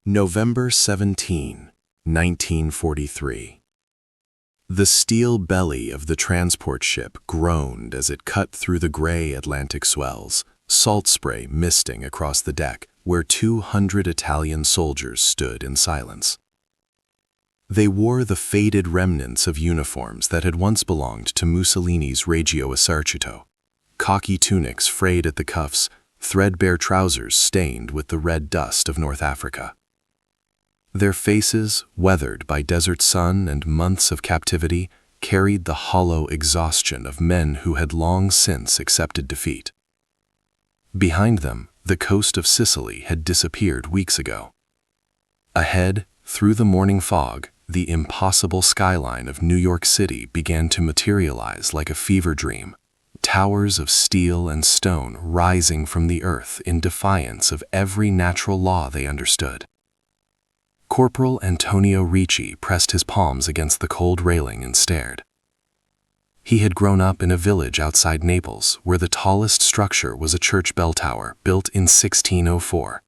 November 17, 1943. The steel belly of the transport ship groaned as it cut through the gray Atlantic swells, salt spray misting across the deck where 200 Italian soldiers stood in silence. They wore the faded remnants of uniforms that had once belonged to Mussolini's Regio Esercito, khaki tunics frayed at the cuffs, threadbare trousers stained with the red dust of North Africa. Their faces, weathered by desert sun and months of captivity, carried the hollow exhaustion of men who had long since accepted defeat. Behind them, the coast of Sicily had disappeared weeks ago. Ahead, through the morning fog, the impossible skyline of New York City began to materialize like a fever dream, towers of steel and stone rising from the earth in defiance of every natural law they understood. Corporal Antonio Ricci pressed his palms against the cold railing and stared. He had grown up in a village outside Naples where the tallest structure was a church bell tower built in 1604.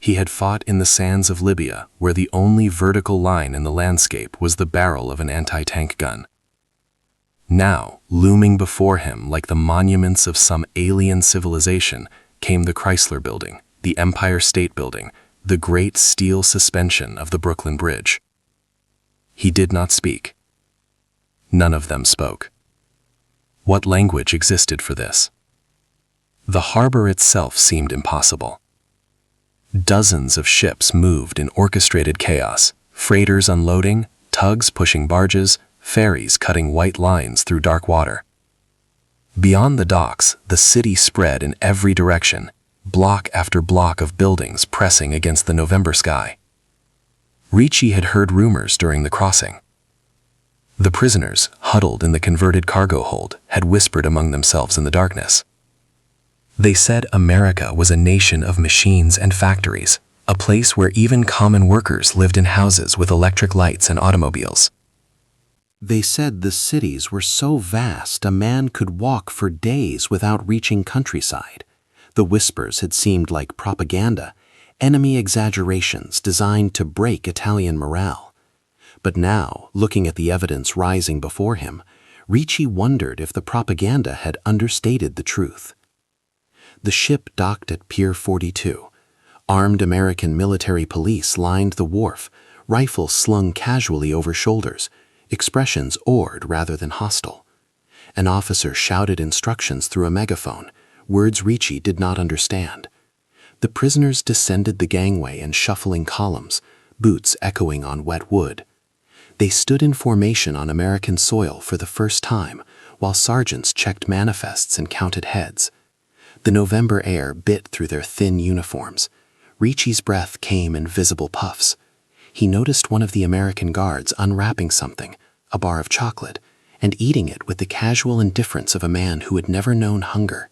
He had fought in the sands of Libya where the only vertical line in the landscape was the barrel of an anti-tank gun. Now, looming before him like the monuments of some alien civilization, came the Chrysler Building, the Empire State Building, the great steel suspension of the Brooklyn Bridge. He did not speak. None of them spoke. What language existed for this? The harbor itself seemed impossible. Dozens of ships moved in orchestrated chaos, freighters unloading, tugs pushing barges, ferries cutting white lines through dark water. Beyond the docks, the city spread in every direction, block after block of buildings pressing against the November sky. Ricci had heard rumors during the crossing. The prisoners, huddled in the converted cargo hold, had whispered among themselves in the darkness. They said America was a nation of machines and factories, a place where even common workers lived in houses with electric lights and automobiles. They said the cities were so vast a man could walk for days without reaching countryside. The whispers had seemed like propaganda, enemy exaggerations designed to break Italian morale. But now, looking at the evidence rising before him, Ricci wondered if the propaganda had understated the truth. The ship docked at Pier 42. Armed American military police lined the wharf, rifles slung casually over shoulders, expressions awed rather than hostile. An officer shouted instructions through a megaphone, words Ricci did not understand. The prisoners descended the gangway in shuffling columns, boots echoing on wet wood. They stood in formation on American soil for the first time, while sergeants checked manifests and counted heads. The November air bit through their thin uniforms. Ricci's breath came in visible puffs. He noticed one of the American guards unwrapping something, a bar of chocolate, and eating it with the casual indifference of a man who had never known hunger.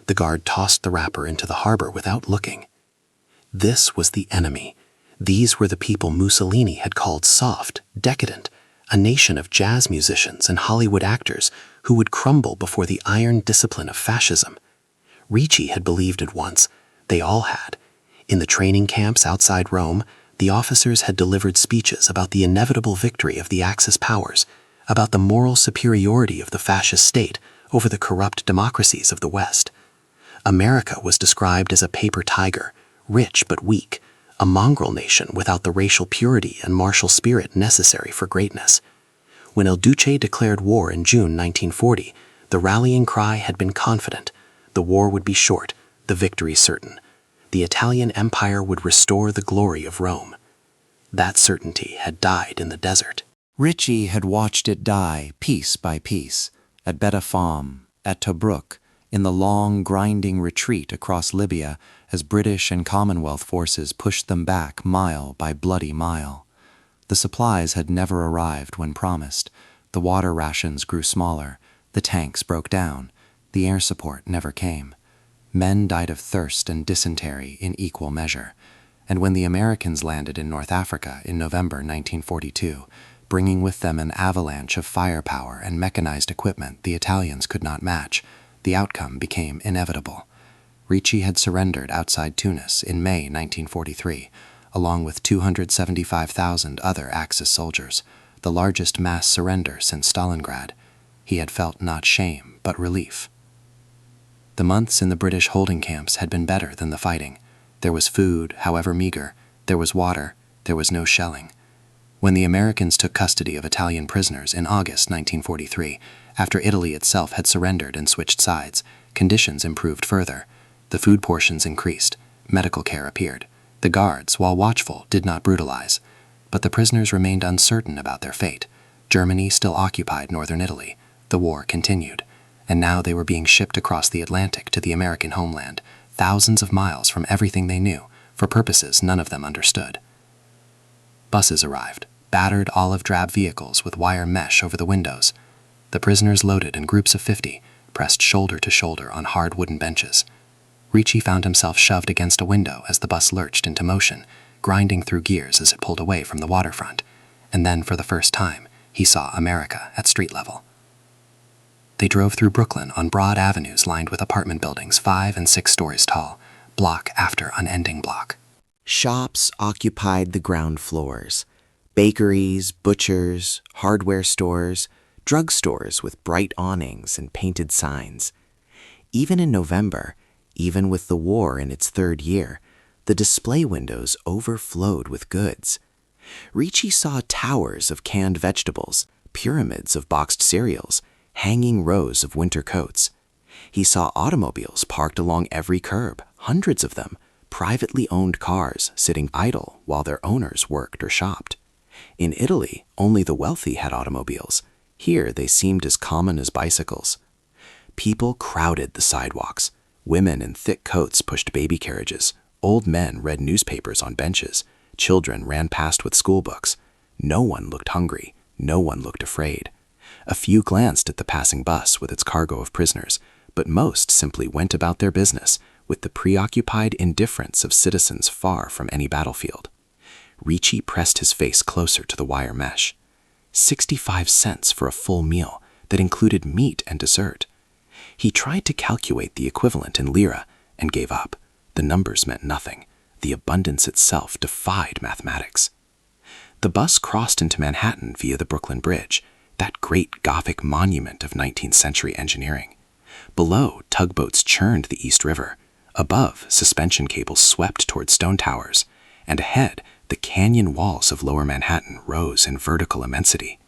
The guard tossed the wrapper into the harbor without looking. This was the enemy. These were the people Mussolini had called soft, decadent, a nation of jazz musicians and Hollywood actors who would crumble before the iron discipline of fascism. Ricci had believed it once. They all had. In the training camps outside Rome, the officers had delivered speeches about the inevitable victory of the Axis powers, about the moral superiority of the fascist state over the corrupt democracies of the West. America was described as a paper tiger, rich but weak, a mongrel nation without the racial purity and martial spirit necessary for greatness. When El Duce declared war in June 1940, the rallying cry had been confident. The war would be short, the victory certain. The Italian Empire would restore the glory of Rome. That certainty had died in the desert. Ricci had watched it die piece by piece, at Beta Fam, at Tobruk, in the long, grinding retreat across Libya as British and Commonwealth forces pushed them back mile by bloody mile. The supplies had never arrived when promised. The water rations grew smaller. The tanks broke down. The air support never came. Men died of thirst and dysentery in equal measure. And when the Americans landed in North Africa in November 1942, bringing with them an avalanche of firepower and mechanized equipment the Italians could not match, the outcome became inevitable. Ricci had surrendered outside Tunis in May 1943, along with 275,000 other Axis soldiers, the largest mass surrender since Stalingrad. He had felt not shame, but relief. The months in the British holding camps had been better than the fighting. There was food, however meager. There was water. There was no shelling. When the Americans took custody of Italian prisoners in August 1943, after Italy itself had surrendered and switched sides, conditions improved further. The food portions increased. Medical care appeared. The guards, while watchful, did not brutalize. But the prisoners remained uncertain about their fate. Germany still occupied northern Italy. The war continued. And now they were being shipped across the Atlantic to the American homeland, thousands of miles from everything they knew, for purposes none of them understood. Buses arrived, battered olive-drab vehicles with wire mesh over the windows. The prisoners loaded in groups of 50, pressed shoulder to shoulder on hard wooden benches. Ricci found himself shoved against a window as the bus lurched into motion, grinding through gears as it pulled away from the waterfront. And then, for the first time, he saw America at street level. They drove through Brooklyn on broad avenues lined with apartment buildings 5 and 6 stories tall, block after unending block. Shops occupied the ground floors. Bakeries, butchers, hardware stores, drugstores with bright awnings and painted signs. Even in November, even with the war in its third year, the display windows overflowed with goods. Ricci saw towers of canned vegetables, pyramids of boxed cereals, hanging rows of winter coats. He saw automobiles parked along every curb, hundreds of them, privately owned cars sitting idle while their owners worked or shopped. In Italy, only the wealthy had automobiles. Here, they seemed as common as bicycles. People crowded the sidewalks. Women in thick coats pushed baby carriages. Old men read newspapers on benches. Children ran past with school books. No one looked hungry. No one looked afraid. A few glanced at the passing bus with its cargo of prisoners, but most simply went about their business with the preoccupied indifference of citizens far from any battlefield. Ricci pressed his face closer to the wire mesh. 65 cents for a full meal that included meat and dessert. He tried to calculate the equivalent in lira and gave up. The numbers meant nothing. The abundance itself defied mathematics. The bus crossed into Manhattan via the Brooklyn Bridge, that great Gothic monument of 19th century engineering. Below, tugboats churned the East River. Above, suspension cables swept toward stone towers. And ahead, the canyon walls of lower Manhattan rose in vertical immensity.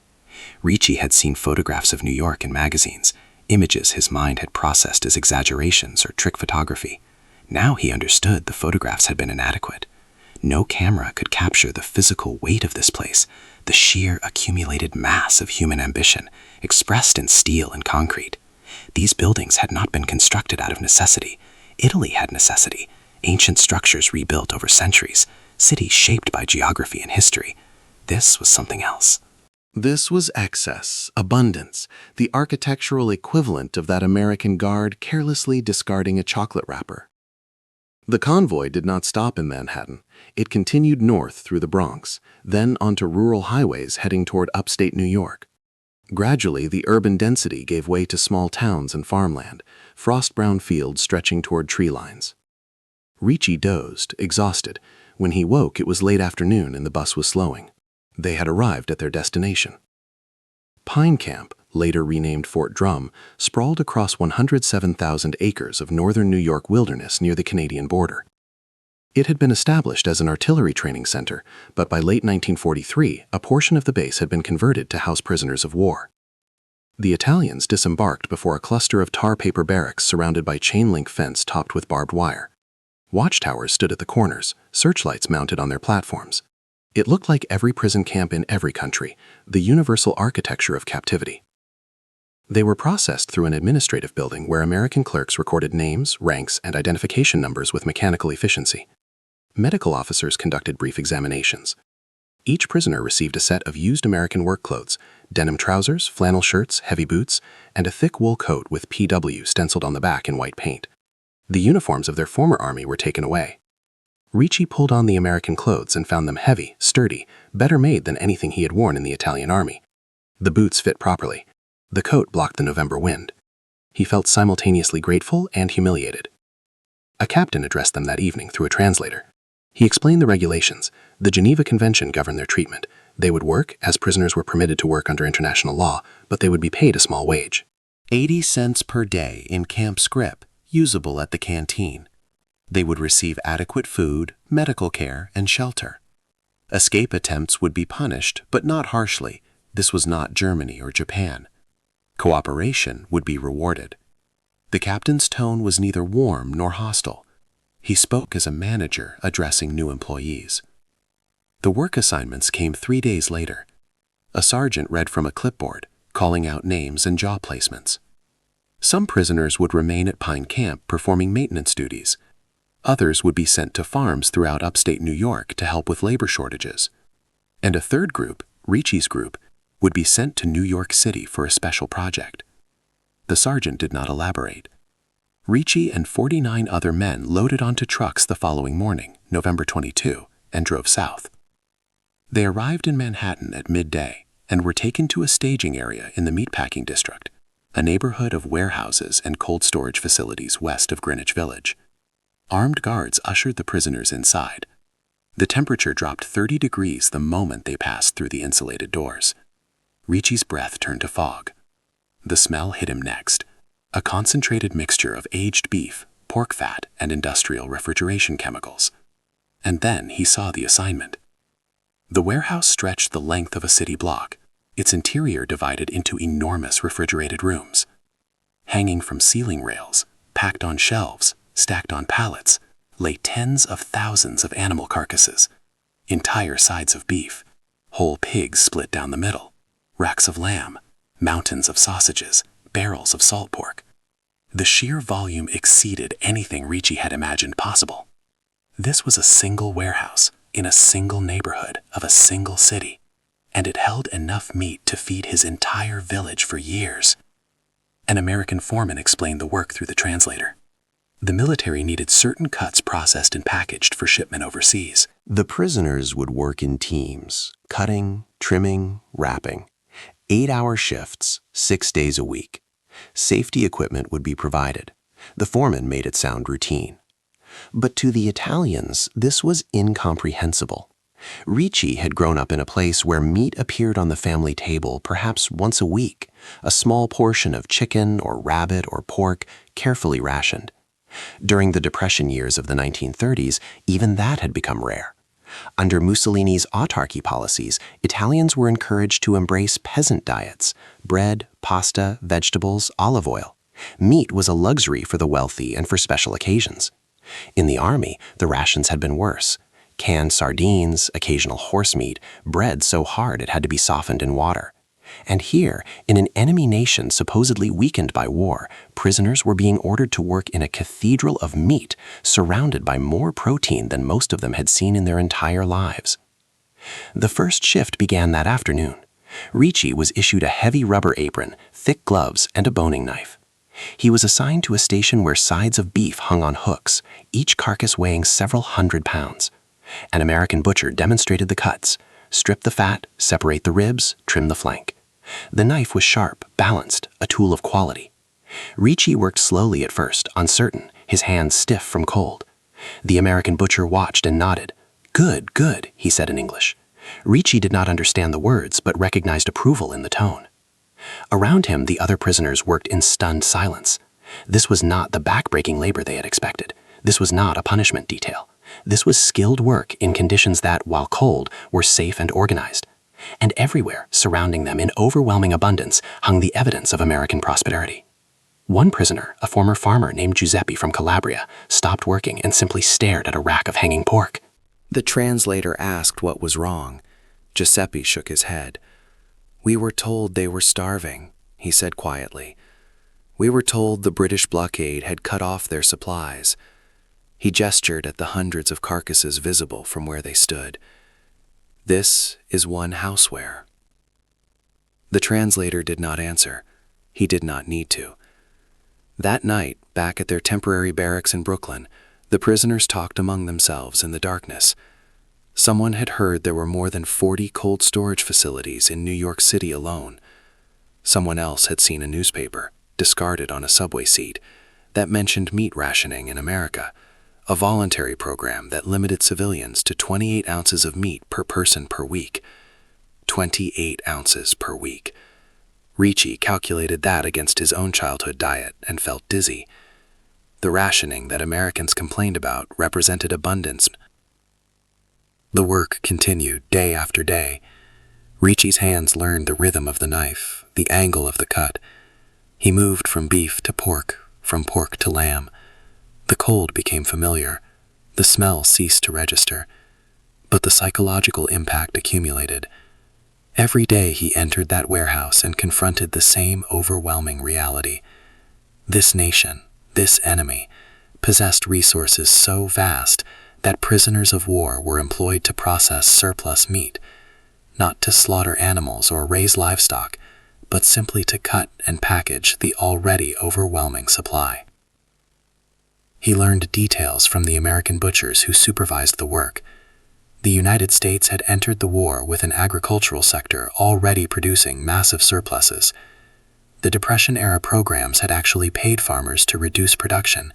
Ricci had seen photographs of New York in magazines, images his mind had processed as exaggerations or trick photography. Now he understood the photographs had been inadequate. No camera could capture the physical weight of this place, the sheer accumulated mass of human ambition, expressed in steel and concrete. These buildings had not been constructed out of necessity. Italy had necessity, ancient structures rebuilt over centuries, cities shaped by geography and history. This was something else. This was excess, abundance, the architectural equivalent of that American guard carelessly discarding a chocolate wrapper. The convoy did not stop in Manhattan. It continued north through the Bronx, then onto rural highways heading toward upstate New York. Gradually, the urban density gave way to small towns and farmland, frost-brown fields stretching toward tree lines. Ricci dozed, exhausted. When he woke, it was late afternoon and the bus was slowing. They had arrived at their destination. Pine Camp, later renamed Fort Drum, sprawled across 107,000 acres of northern New York wilderness near the Canadian border. It had been established as an artillery training center, but by late 1943, a portion of the base had been converted to house prisoners of war. The Italians disembarked before a cluster of tar paper barracks surrounded by chain-link fence topped with barbed wire. Watchtowers stood at the corners, searchlights mounted on their platforms. It looked like every prison camp in every country, the universal architecture of captivity. They were processed through an administrative building where American clerks recorded names, ranks, and identification numbers with mechanical efficiency. Medical officers conducted brief examinations. Each prisoner received a set of used American work clothes, denim trousers, flannel shirts, heavy boots, and a thick wool coat with PW stenciled on the back in white paint. The uniforms of their former army were taken away. Ricci pulled on the American clothes and found them heavy, sturdy, better made than anything he had worn in the Italian army. The boots fit properly. The coat blocked the November wind. He felt simultaneously grateful and humiliated. A captain addressed them that evening through a translator. He explained the regulations. The Geneva Convention governed their treatment. They would work, as prisoners were permitted to work under international law, but they would be paid a small wage. 80 cents per day in camp scrip, usable at the canteen. They would receive adequate food, medical care, and shelter. Escape attempts would be punished, but not harshly. This was not Germany or Japan. Cooperation would be rewarded. The captain's tone was neither warm nor hostile. He spoke as a manager addressing new employees. The work assignments came 3 days later. A sergeant read from a clipboard, calling out names and job placements. Some prisoners would remain at Pine Camp performing maintenance duties. Others would be sent to farms throughout upstate New York to help with labor shortages. And a third group, Ricci's group, would be sent to New York City for a special project. The sergeant did not elaborate. Ricci and 49 other men loaded onto trucks the following morning, November 22, and drove south. They arrived in Manhattan at midday and were taken to a staging area in the meatpacking district, a neighborhood of warehouses and cold storage facilities west of Greenwich Village. Armed guards ushered the prisoners inside. The temperature dropped 30 degrees the moment they passed through the insulated doors. Ricci's breath turned to fog. The smell hit him next, a concentrated mixture of aged beef, pork fat, and industrial refrigeration chemicals. And then he saw the assignment. The warehouse stretched the length of a city block, its interior divided into enormous refrigerated rooms. Hanging from ceiling rails, packed on shelves, stacked on pallets, lay tens of thousands of animal carcasses, entire sides of beef, whole pigs split down the middle, racks of lamb, mountains of sausages, barrels of salt pork. The sheer volume exceeded anything Ricci had imagined possible. This was a single warehouse in a single neighborhood of a single city, and it held enough meat to feed his entire village for years. An American foreman explained the work through the translator. The military needed certain cuts processed and packaged for shipment overseas. The prisoners would work in teams, cutting, trimming, wrapping. 8-hour shifts, 6 days a week. Safety equipment would be provided. The foreman made it sound routine. But to the Italians, this was incomprehensible. Ricci had grown up in a place where meat appeared on the family table perhaps once a week, a small portion of chicken or rabbit or pork, carefully rationed. During the Depression years of the 1930s, even that had become rare. Under Mussolini's autarky policies, Italians were encouraged to embrace peasant diets: bread, pasta, vegetables, olive oil. Meat was a luxury for the wealthy and for special occasions. In the army, the rations had been worse. Canned sardines, occasional horse meat, bread so hard it had to be softened in water. And here, in an enemy nation supposedly weakened by war, prisoners were being ordered to work in a cathedral of meat, surrounded by more protein than most of them had seen in their entire lives. The first shift began that afternoon. Ricci was issued a heavy rubber apron, thick gloves, and a boning knife. He was assigned to a station where sides of beef hung on hooks, each carcass weighing several hundred pounds. An American butcher demonstrated the cuts: strip the fat, separate the ribs, trim the flank. The knife was sharp, balanced, a tool of quality. Ricci worked slowly at first, uncertain, his hands stiff from cold. The American butcher watched and nodded. "Good, good," he said in English. Ricci did not understand the words, but recognized approval in the tone. Around him, the other prisoners worked in stunned silence. This was not the back-breaking labor they had expected. This was not a punishment detail. This was skilled work in conditions that, while cold, were safe and organized. And everywhere, surrounding them in overwhelming abundance, hung the evidence of American prosperity. One prisoner, a former farmer named Giuseppe from Calabria, stopped working and simply stared at a rack of hanging pork. The translator asked what was wrong. Giuseppe shook his head. "We were told they were starving," he said quietly. "We were told the British blockade had cut off their supplies." He gestured at the hundreds of carcasses visible from where they stood. "This is one houseware." The translator did not answer. He did not need to. That night, back at their temporary barracks in Brooklyn, the prisoners talked among themselves in the darkness. Someone had heard there were more than 40 cold storage facilities in New York City alone. Someone else had seen a newspaper, discarded on a subway seat, that mentioned meat rationing in America, a voluntary program that limited civilians to 28 ounces of meat per person per week. 28 ounces per week. Ricci calculated that against his own childhood diet and felt dizzy. The rationing that Americans complained about represented abundance. The work continued day after day. Ricci's hands learned the rhythm of the knife, the angle of the cut. He moved from beef to pork, from pork to lamb. The cold became familiar. The smell ceased to register. But the psychological impact accumulated. Every day he entered that warehouse and confronted the same overwhelming reality. This nation, this enemy, possessed resources so vast that prisoners of war were employed to process surplus meat, not to slaughter animals or raise livestock, but simply to cut and package the already overwhelming supply. He learned details from the American butchers who supervised the work. The United States had entered the war with an agricultural sector already producing massive surpluses. The Depression-era programs had actually paid farmers to reduce production,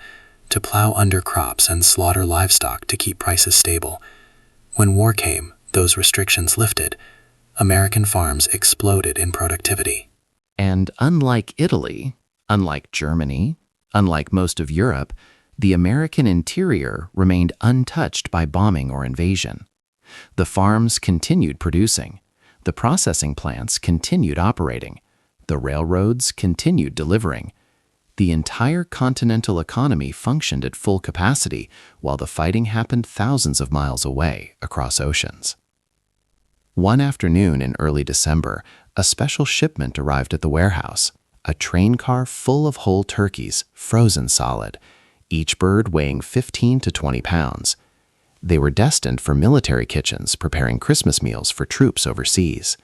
to plow under crops and slaughter livestock to keep prices stable. When war came, those restrictions lifted. American farms exploded in productivity. And unlike Italy, unlike Germany, unlike most of Europe, the American interior remained untouched by bombing or invasion. The farms continued producing. The processing plants continued operating. The railroads continued delivering. The entire continental economy functioned at full capacity while the fighting happened thousands of miles away across oceans. One afternoon in early December, a special shipment arrived at the warehouse, a train car full of whole turkeys, frozen solid, each bird weighing 15 to 20 pounds. They were destined for military kitchens preparing Christmas meals for troops overseas.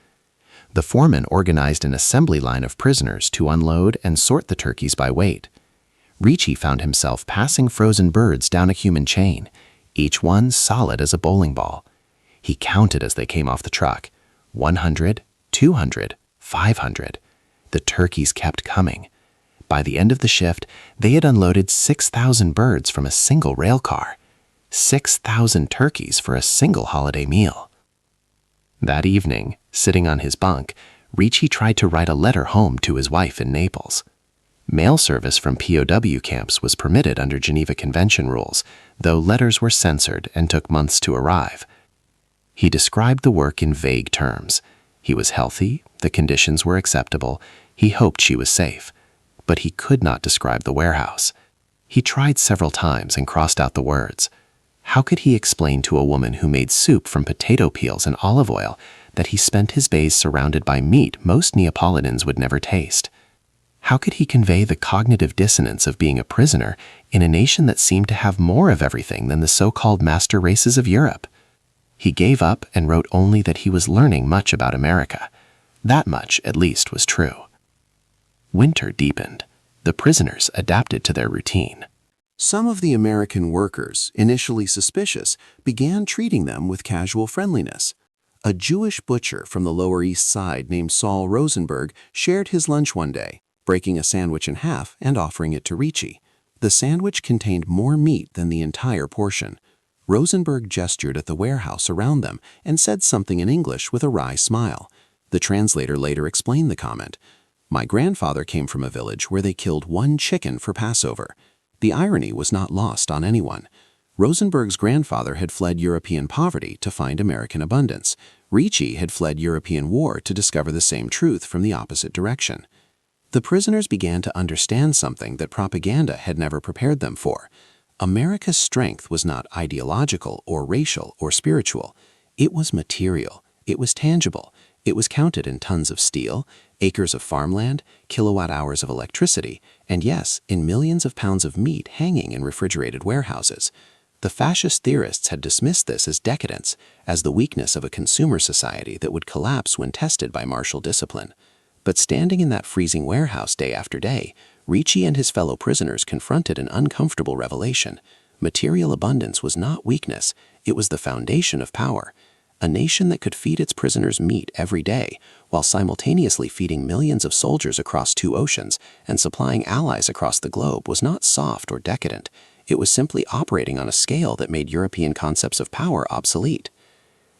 The foreman organized an assembly line of prisoners to unload and sort the turkeys by weight. Ricci found himself passing frozen birds down a human chain, each one solid as a bowling ball. He counted as they came off the truck. 100, 200, 500. The turkeys kept coming. By the end of the shift, they had unloaded 6,000 birds from a single rail car. 6,000 turkeys for a single holiday meal. That evening, sitting on his bunk, Ricci tried to write a letter home to his wife in Naples. Mail service from POW camps was permitted under Geneva Convention rules, though letters were censored and took months to arrive. He described the work in vague terms. He was healthy, the conditions were acceptable, he hoped she was safe. But he could not describe the warehouse. He tried several times and crossed out the words. How could he explain to a woman who made soup from potato peels and olive oil that he spent his days surrounded by meat most Neapolitans would never taste? How could he convey the cognitive dissonance of being a prisoner in a nation that seemed to have more of everything than the so-called master races of Europe? He gave up and wrote only that he was learning much about America. That much, at least, was true. Winter deepened. The prisoners adapted to their routine. Some of the American workers, initially suspicious, began treating them with casual friendliness. A Jewish butcher from the Lower East Side named Saul Rosenberg shared his lunch one day, breaking a sandwich in half and offering it to Ricci. The sandwich contained more meat than the entire portion. Rosenberg gestured at the warehouse around them and said something in English with a wry smile. The translator later explained the comment. My grandfather came from a village where they killed one chicken for Passover. The irony was not lost on anyone. Rosenberg's grandfather had fled European poverty to find American abundance. Ricci had fled European war to discover the same truth from the opposite direction. The prisoners began to understand something that propaganda had never prepared them for. America's strength was not ideological or racial or spiritual. It was material. It was tangible. It was counted in tons of steel, acres of farmland, kilowatt hours of electricity, and yes, in millions of pounds of meat hanging in refrigerated warehouses. The fascist theorists had dismissed this as decadence, as the weakness of a consumer society that would collapse when tested by martial discipline. But standing in that freezing warehouse day after day, Ricci and his fellow prisoners confronted an uncomfortable revelation. Material abundance was not weakness, it was the foundation of power. A nation that could feed its prisoners meat every day, while simultaneously feeding millions of soldiers across 2 oceans and supplying allies across the globe was not soft or decadent. It was simply operating on a scale that made European concepts of power obsolete.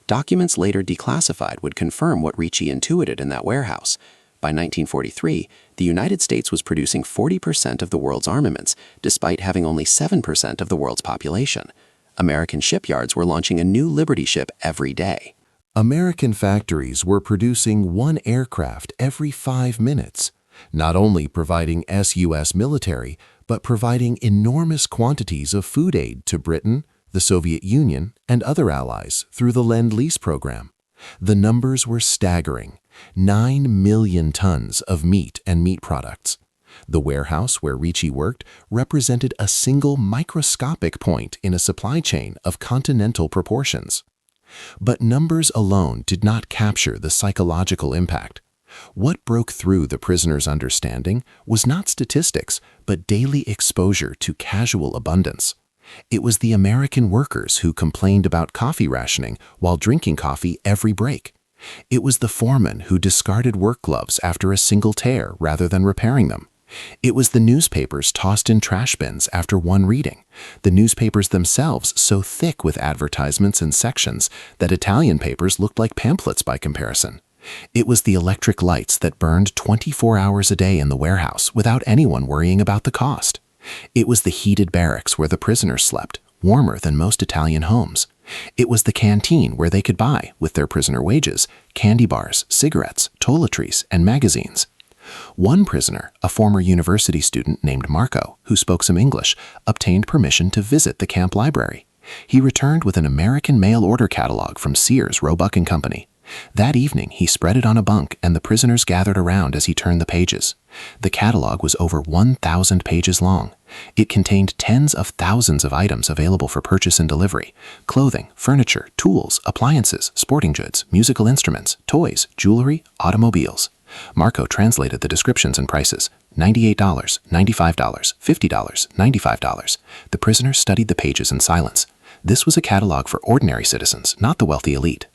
Documents later declassified would confirm what Ricci intuited in that warehouse. By 1943, the United States was producing 40% of the world's armaments, despite having only 7% of the world's population. American shipyards were launching a new Liberty ship every day. American factories were producing one aircraft every 5 minutes, not only providing US military, but providing enormous quantities of food aid to Britain, the Soviet Union, and other allies through the Lend-Lease program. The numbers were staggering: 9 million tons of meat and meat products. The warehouse where Ricci worked represented a single microscopic point in a supply chain of continental proportions. But numbers alone did not capture the psychological impact. What broke through the prisoners' understanding was not statistics, but daily exposure to casual abundance. It was the American workers who complained about coffee rationing while drinking coffee every break. It was the foreman who discarded work gloves after a single tear rather than repairing them. It was the newspapers tossed in trash bins after one reading, the newspapers themselves so thick with advertisements and sections that Italian papers looked like pamphlets by comparison. It was the electric lights that burned 24 hours a day in the warehouse without anyone worrying about the cost. It was the heated barracks where the prisoners slept, warmer than most Italian homes. It was the canteen where they could buy, with their prisoner wages, candy bars, cigarettes, toiletries, and magazines. One prisoner, a former university student named Marco, who spoke some English, obtained permission to visit the camp library. He returned with an American mail order catalog from Sears, Roebuck & Company. That evening, he spread it on a bunk, and the prisoners gathered around as he turned the pages. The catalog was over 1,000 pages long. It contained tens of thousands of items available for purchase and delivery: clothing, furniture, tools, appliances, sporting goods, musical instruments, toys, jewelry, automobiles. Marco translated the descriptions and prices: $98, $95, $50, $95. The prisoners studied the pages in silence. This was a catalog for ordinary citizens, not the wealthy elite.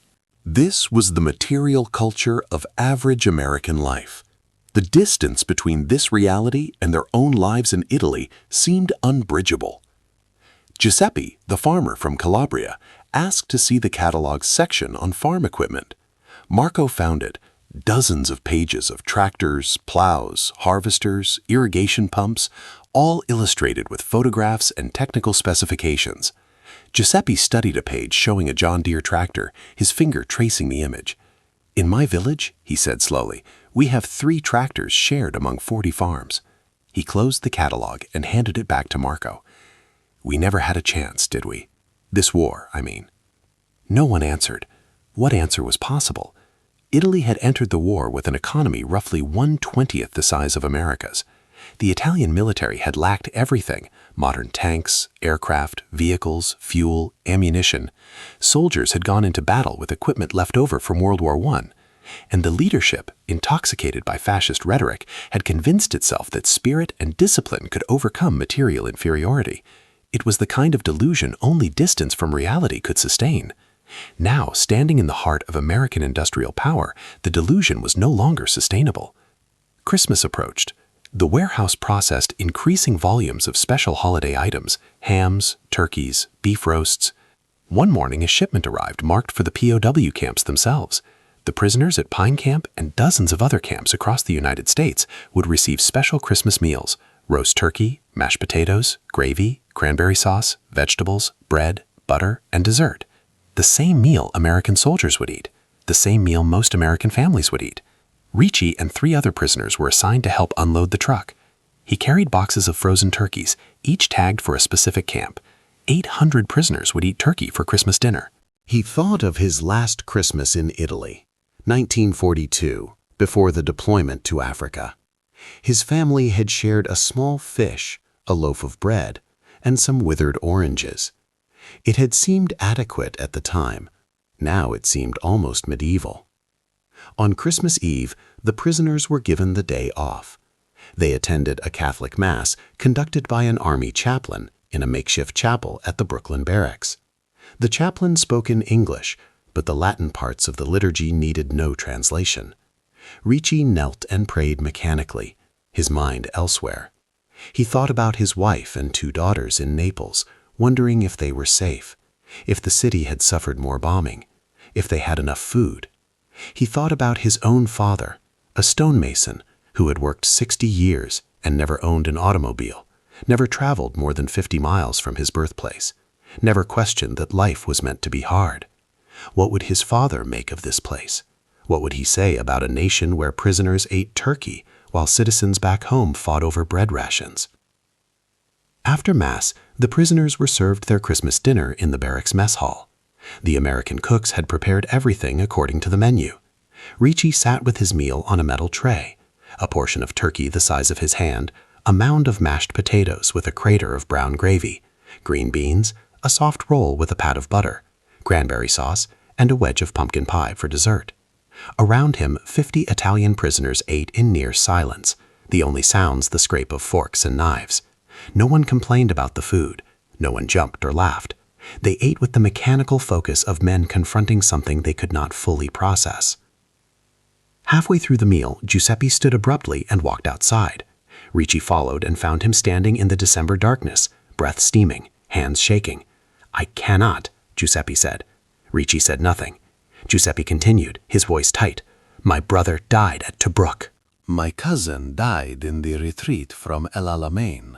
This was the material culture of average American life. The distance between this reality and their own lives in Italy seemed unbridgeable. Giuseppe, the farmer from Calabria, asked to see the catalog section on farm equipment. Marco found it: dozens of pages of tractors, plows, harvesters, irrigation pumps, all illustrated with photographs and technical specifications. Giuseppe studied a page showing a John Deere tractor, his finger tracing the image. "In my village," he said slowly, "we have 3 tractors shared among 40 farms." He closed the catalog and handed it back to Marco. "We never had a chance, did we? This war, I mean." No one answered. What answer was possible? Italy had entered the war with an economy roughly 1/20th the size of America's. The Italian military had lacked everything: modern tanks, aircraft, vehicles, fuel, ammunition. Soldiers had gone into battle with equipment left over from World War I. And the leadership, intoxicated by fascist rhetoric, had convinced itself that spirit and discipline could overcome material inferiority. It was the kind of delusion only distance from reality could sustain. Now, standing in the heart of American industrial power, the delusion was no longer sustainable. Christmas approached. The warehouse processed increasing volumes of special holiday items: hams, turkeys, beef roasts. One morning, a shipment arrived marked for the POW camps themselves. The prisoners at Pine Camp and dozens of other camps across the United States would receive special Christmas meals: roast turkey, mashed potatoes, gravy, cranberry sauce, vegetables, bread, butter, and dessert. The same meal American soldiers would eat, the same meal most American families would eat. Ricci and 3 other prisoners were assigned to help unload the truck. He carried boxes of frozen turkeys, each tagged for a specific camp. 800 prisoners would eat turkey for Christmas dinner. He thought of his last Christmas in Italy, 1942, before the deployment to Africa. His family had shared a small fish, a loaf of bread, and some withered oranges. It had seemed adequate at the time. Now it seemed almost medieval. On Christmas Eve, the prisoners were given the day off. They attended a Catholic Mass conducted by an Army chaplain in a makeshift chapel at the Brooklyn Barracks. The chaplain spoke in English, but the Latin parts of the liturgy needed no translation. Ricci knelt and prayed mechanically, his mind elsewhere. He thought about his wife and 2 daughters in Naples, wondering if they were safe, if the city had suffered more bombing, if they had enough food. He thought about his own father, a stonemason who had worked 60 years and never owned an automobile, never traveled more than 50 miles from his birthplace, never questioned that life was meant to be hard. What would his father make of this place? What would he say about a nation where prisoners ate turkey while citizens back home fought over bread rations? After Mass, the prisoners were served their Christmas dinner in the barracks mess hall. The American cooks had prepared everything according to the menu. Ricci sat with his meal on a metal tray, a portion of turkey the size of his hand, a mound of mashed potatoes with a crater of brown gravy, green beans, a soft roll with a pat of butter, cranberry sauce, and a wedge of pumpkin pie for dessert. Around him, 50 Italian prisoners ate in near silence, the only sounds the scrape of forks and knives. No one complained about the food. No one jumped or laughed. They ate with the mechanical focus of men confronting something they could not fully process. Halfway through the meal, Giuseppe stood abruptly and walked outside. Ricci followed and found him standing in the December darkness, breath steaming, hands shaking. "I cannot," Giuseppe said. Ricci said nothing. Giuseppe continued, his voice tight. "My brother died at Tobruk." My cousin died in the retreat from El Alamein.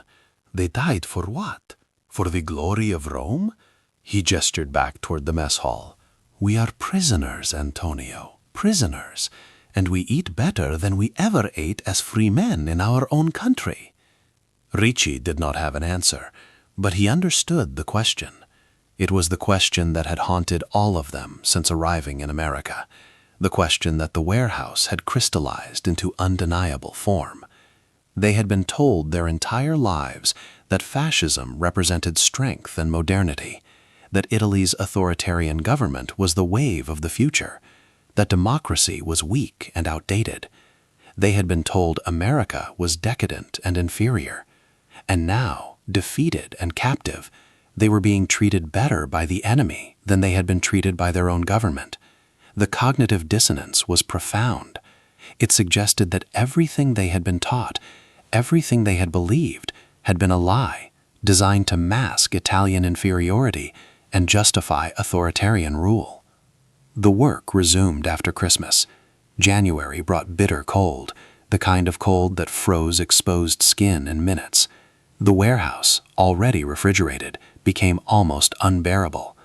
They died for what? For the glory of Rome? He gestured back toward the mess hall. We are prisoners, Antonio, prisoners, and we eat better than we ever ate as free men in our own country. Ricci did not have an answer, but he understood the question. It was the question that had haunted all of them since arriving in America, the question that the warehouse had crystallized into undeniable form. They had been told their entire lives that fascism represented strength and modernity, that Italy's authoritarian government was the wave of the future, that democracy was weak and outdated. They had been told America was decadent and inferior. And now, defeated and captive, they were being treated better by the enemy than they had been treated by their own government. The cognitive dissonance was profound. It suggested that everything they had been taught, everything they had believed, had been a lie, designed to mask Italian inferiority and justify authoritarian rule. The work resumed after Christmas. January brought bitter cold, the kind of cold that froze exposed skin in minutes. The warehouse, already refrigerated, became almost unbearable.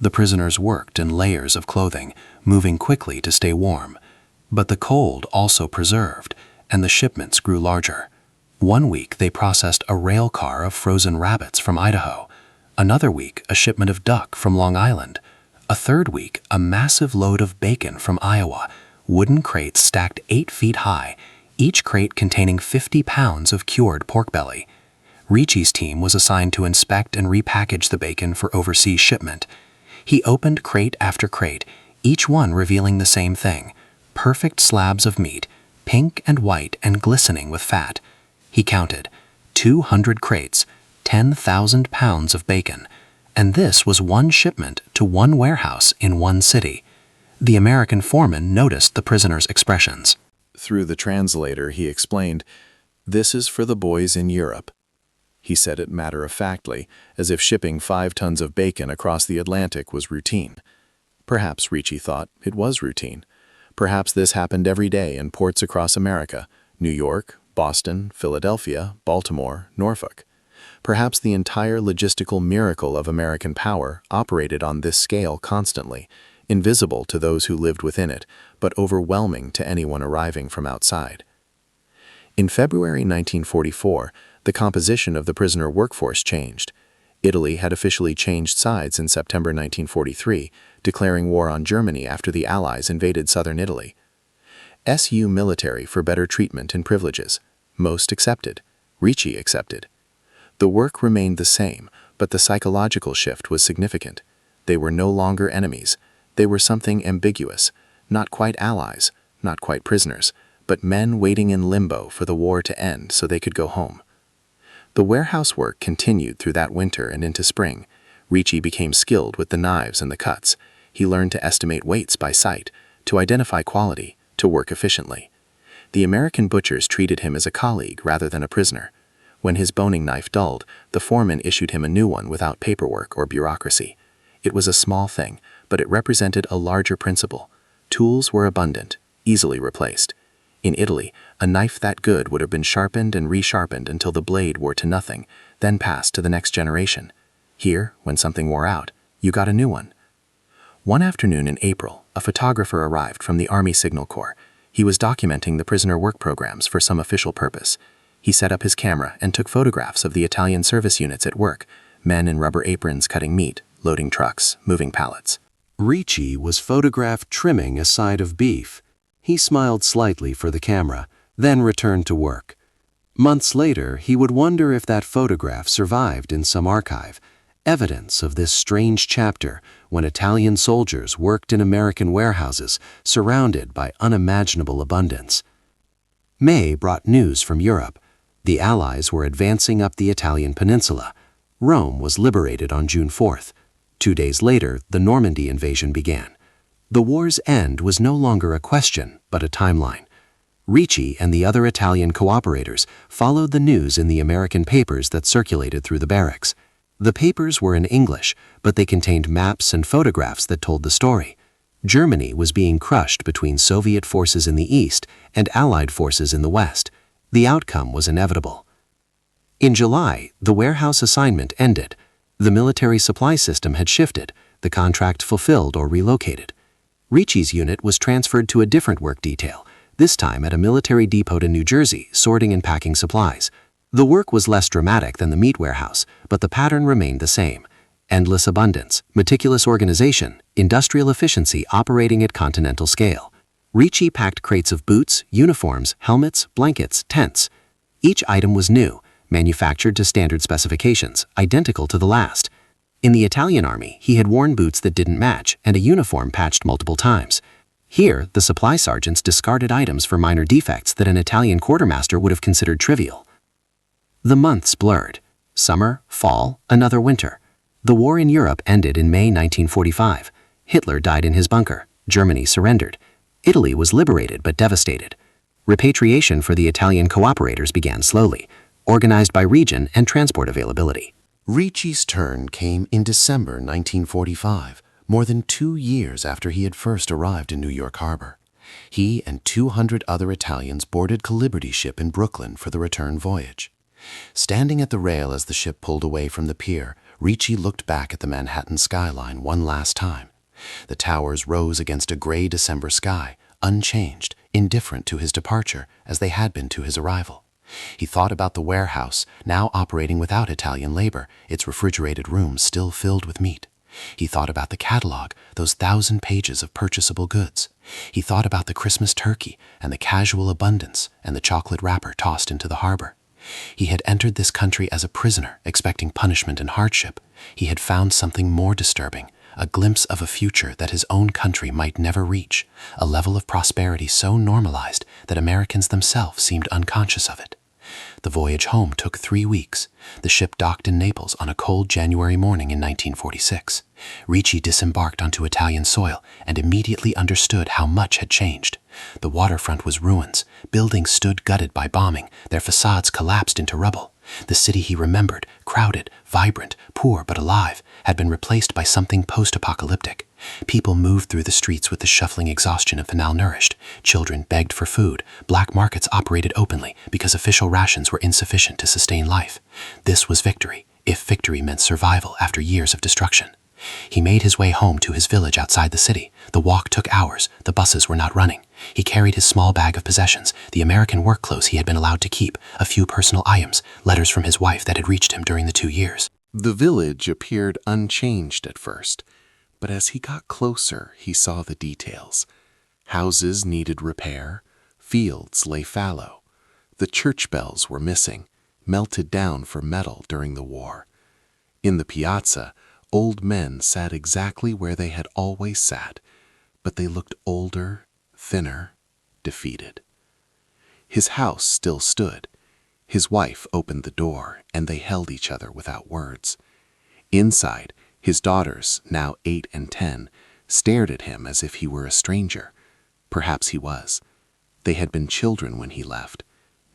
The prisoners worked in layers of clothing, moving quickly to stay warm. But the cold also preserved, and the shipments grew larger. One week they processed a rail car of frozen rabbits from Idaho. Another week, a shipment of duck from Long Island. A third week, a massive load of bacon from Iowa, wooden crates stacked 8 feet high, each crate containing 50 pounds of cured pork belly. Ricci's team was assigned to inspect and repackage the bacon for overseas shipment. He opened crate after crate, each one revealing the same thing: perfect slabs of meat, pink and white and glistening with fat. He counted 200 crates, 10,000 pounds of bacon, and this was one shipment to one warehouse in one city. The American foreman noticed the prisoner's expressions. Through the translator, he explained, "This is for the boys in Europe." He said it matter-of-factly, as if shipping 5 tons of bacon across the Atlantic was routine. Perhaps, Ricci thought, it was routine. Perhaps this happened every day in ports across America: New York, Boston, Philadelphia, Baltimore, Norfolk. Perhaps the entire logistical miracle of American power operated on this scale constantly, invisible to those who lived within it, but overwhelming to anyone arriving from outside. In February 1944, the composition of the prisoner workforce changed. Italy had officially changed sides in September 1943, declaring war on Germany after the Allies invaded southern Italy. SU military for better treatment and privileges. Most accepted. Ricci accepted. The work remained the same, but the psychological shift was significant. They were no longer enemies. They were something ambiguous, not quite allies, not quite prisoners, but men waiting in limbo for the war to end so they could go home. The warehouse work continued through that winter and into spring. Ricci became skilled with the knives and the cuts. He learned to estimate weights by sight, to identify quality, to work efficiently. The American butchers treated him as a colleague rather than a prisoner. When his boning knife dulled, the foreman issued him a new one without paperwork or bureaucracy. It was a small thing, but it represented a larger principle. Tools were abundant, easily replaced. In Italy, a knife that good would have been sharpened and resharpened until the blade wore to nothing, then passed to the next generation. Here, when something wore out, you got a new one. One afternoon in April, a photographer arrived from the Army Signal Corps. He was documenting the prisoner work programs for some official purpose. He set up his camera and took photographs of the Italian service units at work, men in rubber aprons cutting meat, loading trucks, moving pallets. Ricci was photographed trimming a side of beef. He smiled slightly for the camera, then returned to work. Months later, he would wonder if that photograph survived in some archive, evidence of this strange chapter when Italian soldiers worked in American warehouses surrounded by unimaginable abundance. May brought news from Europe. The Allies were advancing up the Italian peninsula. Rome was liberated on June 4th. 2 days later, the Normandy invasion began. The war's end was no longer a question, but a timeline. Ricci and the other Italian cooperators followed the news in the American papers that circulated through the barracks. The papers were in English, but they contained maps and photographs that told the story. Germany was being crushed between Soviet forces in the east and Allied forces in the west. The outcome was inevitable. In July, the warehouse assignment ended. The military supply system had shifted, the contract fulfilled or relocated. Ricci's unit was transferred to a different work detail, this time at a military depot in New Jersey, sorting and packing supplies. The work was less dramatic than the meat warehouse, but the pattern remained the same. Endless abundance, meticulous organization, industrial efficiency operating at continental scale. Ricci packed crates of boots, uniforms, helmets, blankets, tents. Each item was new, manufactured to standard specifications, identical to the last. In the Italian army, he had worn boots that didn't match and a uniform patched multiple times. Here, the supply sergeants discarded items for minor defects that an Italian quartermaster would have considered trivial. The months blurred. Summer, fall, another winter. The war in Europe ended in May 1945. Hitler died in his bunker. Germany surrendered. Italy was liberated but devastated. Repatriation for the Italian cooperators began slowly, organized by region and transport availability. Ricci's turn came in December 1945, more than 2 years after he had first arrived in New York Harbor. He and 200 other Italians boarded Liberty ship in Brooklyn for the return voyage. Standing at the rail as the ship pulled away from the pier, Ricci looked back at the Manhattan skyline one last time. The towers rose against a gray December sky, unchanged, indifferent to his departure as they had been to his arrival. He thought about the warehouse, now operating without Italian labor, its refrigerated rooms still filled with meat. He thought about the catalog, those 1,000 pages of purchasable goods. He thought about the Christmas turkey and the casual abundance and the chocolate wrapper tossed into the harbor. He had entered this country as a prisoner, expecting punishment and hardship. He had found something more disturbing, a glimpse of a future that his own country might never reach, a level of prosperity so normalized that Americans themselves seemed unconscious of it. The voyage home took 3 weeks. The ship docked in Naples on a cold January morning in 1946. Ricci disembarked onto Italian soil and immediately understood how much had changed. The waterfront was ruins. Buildings stood gutted by bombing, their facades collapsed into rubble. The city he remembered, crowded, vibrant, poor but alive, had been replaced by something post-apocalyptic. People moved through the streets with the shuffling exhaustion of the malnourished. Children begged for food. Black markets operated openly because official rations were insufficient to sustain life. This was victory, if victory meant survival after years of destruction. He made his way home to his village outside the city. The walk took hours. The buses were not running. He carried his small bag of possessions, the American work clothes he had been allowed to keep, a few personal items, letters from his wife that had reached him during the 2 years. The village appeared unchanged at first, but as he got closer, he saw the details. Houses needed repair, fields lay fallow. The church bells were missing, melted down for metal during the war. In the piazza, old men sat exactly where they had always sat, but they looked older, thinner, defeated. His house still stood. His wife opened the door, and they held each other without words. Inside, his daughters, now 8 and 10, stared at him as if he were a stranger. Perhaps he was. They had been children when he left.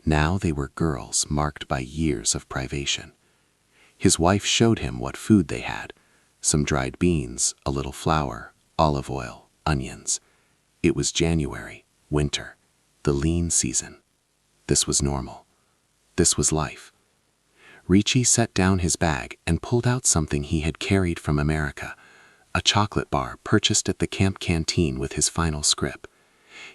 Now they were girls marked by years of privation. His wife showed him what food they had: some dried beans, a little flour, olive oil, onions. It was January, winter, the lean season. This was normal. This was life. Ricci set down his bag and pulled out something he had carried from America, a chocolate bar purchased at the camp canteen with his final scrip.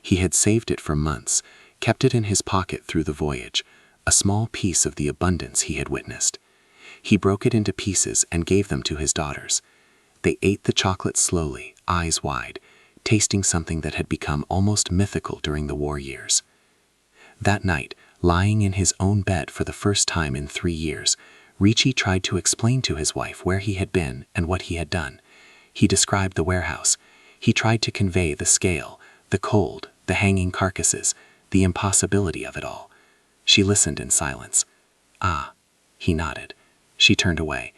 He had saved it for months, kept it in his pocket through the voyage, a small piece of the abundance he had witnessed. He broke it into pieces and gave them to his daughters. They ate the chocolate slowly, eyes wide, tasting something that had become almost mythical during the war years. That night, lying in his own bed for the first time in 3 years, Ricci tried to explain to his wife where he had been and what he had done. He described the warehouse. He tried to convey the scale, the cold, the hanging carcasses, the impossibility of it all. She listened in silence. Ah, he nodded. She turned away,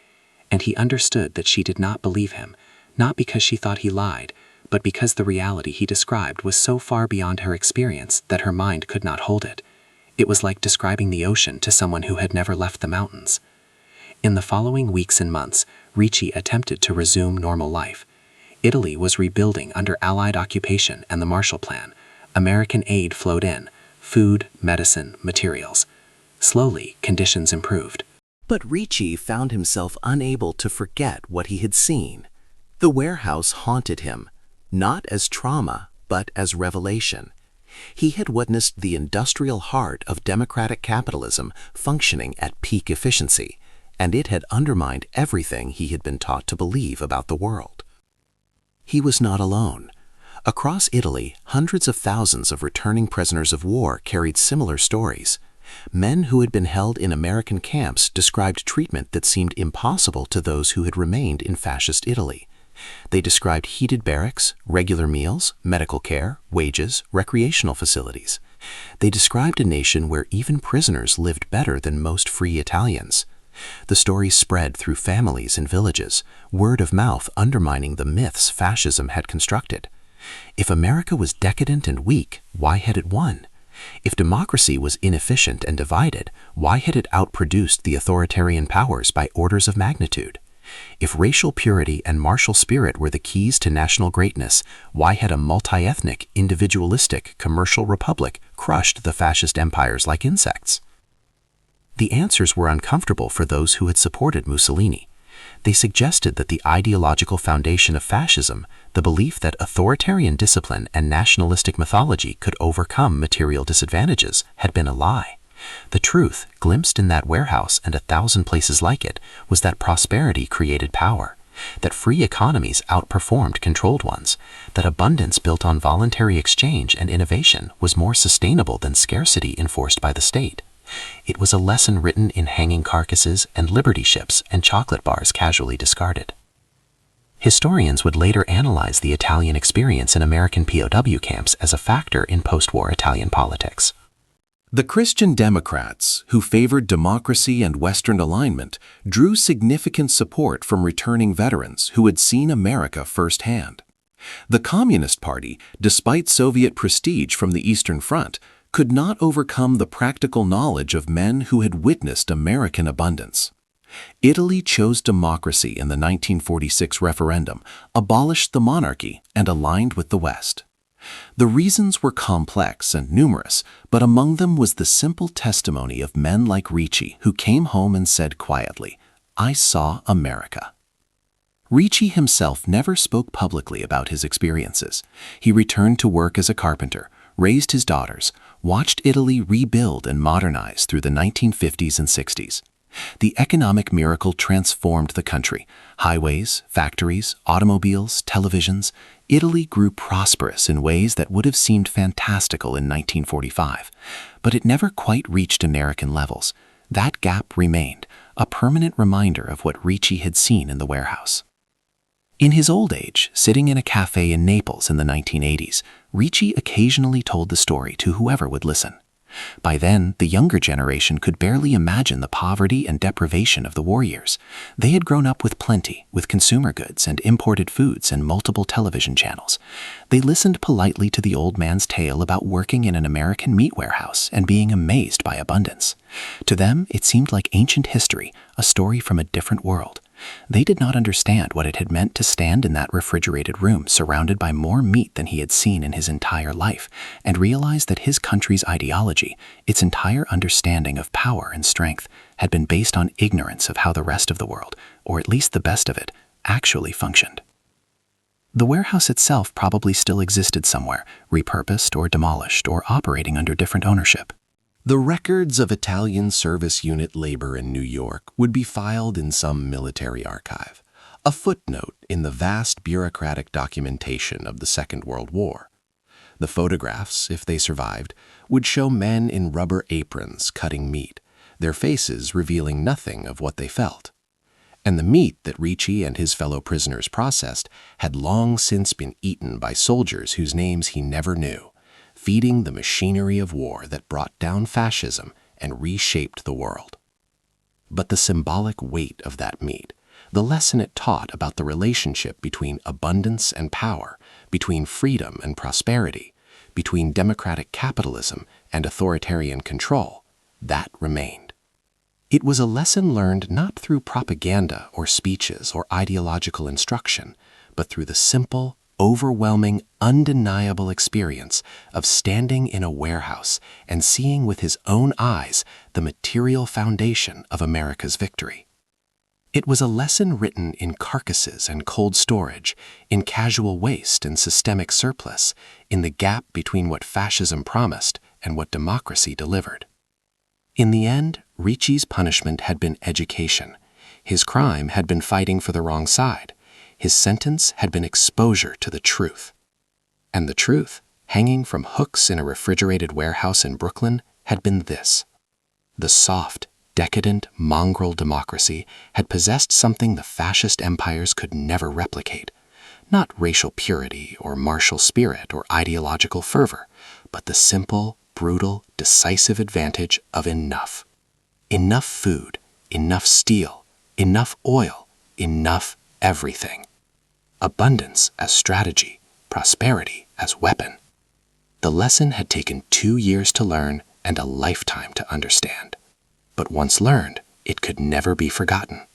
and he understood that she did not believe him, not because she thought he lied, but because the reality he described was so far beyond her experience that her mind could not hold it. It was like describing the ocean to someone who had never left the mountains. In the following weeks and months, Ricci attempted to resume normal life. Italy was rebuilding under Allied occupation and the Marshall Plan. American aid flowed in: food, medicine, materials. Slowly, conditions improved. But Ricci found himself unable to forget what he had seen. The warehouse haunted him, not as trauma, but as revelation. He had witnessed the industrial heart of democratic capitalism functioning at peak efficiency, and it had undermined everything he had been taught to believe about the world. He was not alone. Across Italy, hundreds of thousands of returning prisoners of war carried similar stories. Men who had been held in American camps described treatment that seemed impossible to those who had remained in fascist Italy. They described heated barracks, regular meals, medical care, wages, recreational facilities. They described a nation where even prisoners lived better than most free Italians. The stories spread through families and villages, word of mouth undermining the myths fascism had constructed. If America was decadent and weak, why had it won? If democracy was inefficient and divided, why had it outproduced the authoritarian powers by orders of magnitude? If racial purity and martial spirit were the keys to national greatness, why had a multi-ethnic, individualistic, commercial republic crushed the fascist empires like insects? The answers were uncomfortable for those who had supported Mussolini. They suggested that the ideological foundation of fascism, the belief that authoritarian discipline and nationalistic mythology could overcome material disadvantages, had been a lie. The truth, glimpsed in that warehouse and 1,000 places like it, was that prosperity created power, that free economies outperformed controlled ones, that abundance built on voluntary exchange and innovation was more sustainable than scarcity enforced by the state. It was a lesson written in hanging carcasses and liberty ships and chocolate bars casually discarded. Historians would later analyze the Italian experience in American POW camps as a factor in post-war Italian politics. The Christian Democrats, who favored democracy and Western alignment, drew significant support from returning veterans who had seen America firsthand. The Communist Party, despite Soviet prestige from the Eastern Front, could not overcome the practical knowledge of men who had witnessed American abundance. Italy chose democracy in the 1946 referendum, abolished the monarchy, and aligned with the West. The reasons were complex and numerous, but among them was the simple testimony of men like Ricci, who came home and said quietly, "I saw America." Ricci himself never spoke publicly about his experiences. He returned to work as a carpenter, raised his daughters, watched Italy rebuild and modernize through the 1950s and 60s. The economic miracle transformed the country. Highways, factories, automobiles, televisions. Italy grew prosperous in ways that would have seemed fantastical in 1945, but it never quite reached American levels. That gap remained, a permanent reminder of what Ricci had seen in the warehouse. In his old age, sitting in a cafe in Naples in the 1980s, Ricci occasionally told the story to whoever would listen. By then, the younger generation could barely imagine the poverty and deprivation of the war years. They had grown up with plenty, with consumer goods and imported foods and multiple television channels. They listened politely to the old man's tale about working in an American meat warehouse and being amazed by abundance. To them, it seemed like ancient history, a story from a different world. They did not understand what it had meant to stand in that refrigerated room surrounded by more meat than he had seen in his entire life, and realize that his country's ideology, its entire understanding of power and strength, had been based on ignorance of how the rest of the world, or at least the best of it, actually functioned. The warehouse itself probably still existed somewhere, repurposed or demolished or operating under different ownership. The records of Italian service unit labor in New York would be filed in some military archive, a footnote in the vast bureaucratic documentation of the Second World War. The photographs, if they survived, would show men in rubber aprons cutting meat, their faces revealing nothing of what they felt. And the meat that Ricci and his fellow prisoners processed had long since been eaten by soldiers whose names he never knew, feeding the machinery of war that brought down fascism and reshaped the world. But the symbolic weight of that meat, the lesson it taught about the relationship between abundance and power, between freedom and prosperity, between democratic capitalism and authoritarian control, that remained. It was a lesson learned not through propaganda or speeches or ideological instruction, but through the simple, overwhelming, undeniable experience of standing in a warehouse and seeing with his own eyes the material foundation of America's victory. It was a lesson written in carcasses and cold storage, in casual waste and systemic surplus, in the gap between what fascism promised and what democracy delivered. In the end, Ricci's punishment had been education. His crime had been fighting for the wrong side. His sentence had been exposure to the truth. And the truth, hanging from hooks in a refrigerated warehouse in Brooklyn, had been this. The soft, decadent, mongrel democracy had possessed something the fascist empires could never replicate. Not racial purity or martial spirit or ideological fervor, but the simple, brutal, decisive advantage of enough. Enough food, enough steel, enough oil, enough everything. Abundance as strategy, prosperity as weapon. The lesson had taken 2 years to learn and a lifetime to understand. But once learned, it could never be forgotten.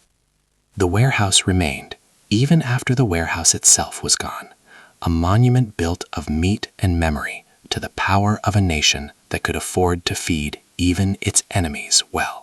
The warehouse remained, even after the warehouse itself was gone, a monument built of meat and memory to the power of a nation that could afford to feed even its enemies well.